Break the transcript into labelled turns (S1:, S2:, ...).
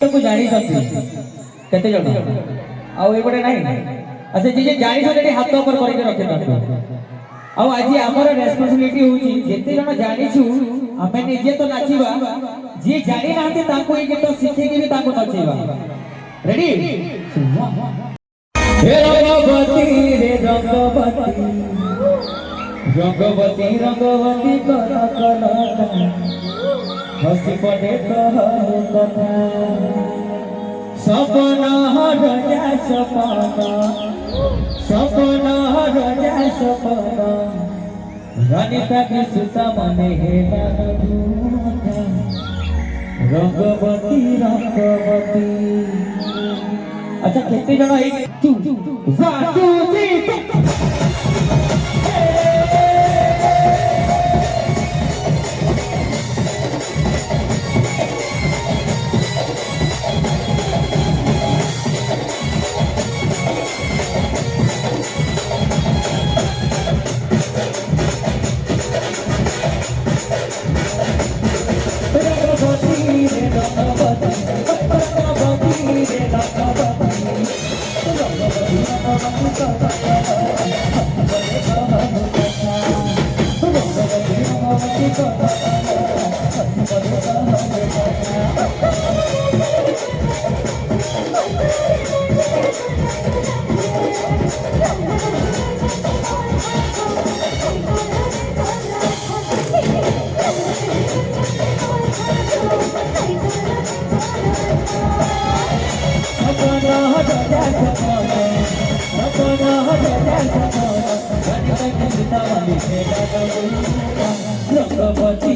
S1: को जानी सकते केते जण आउ एपटे नाही अच्छा जे जानी सकते हाथ ऊपर करके रखे दंतु आउ आज हमर रेस्पोंसिबिलिटी होची जेते जण जानी छु हमें निजे तो नाचिबा जे जानी नाते ताको ए गीत सिखे के भी ताको नचेबा रेडी हे रंगवती रे रंगवती रंगवती रंगवती कर कर हसी पड़े कहर कथा सपना रजा सपना रजा सपना रानिता की सुता मने हे रंगवती रंगवती अच्छा कितने जन एक 2 1 2 3 Rangavati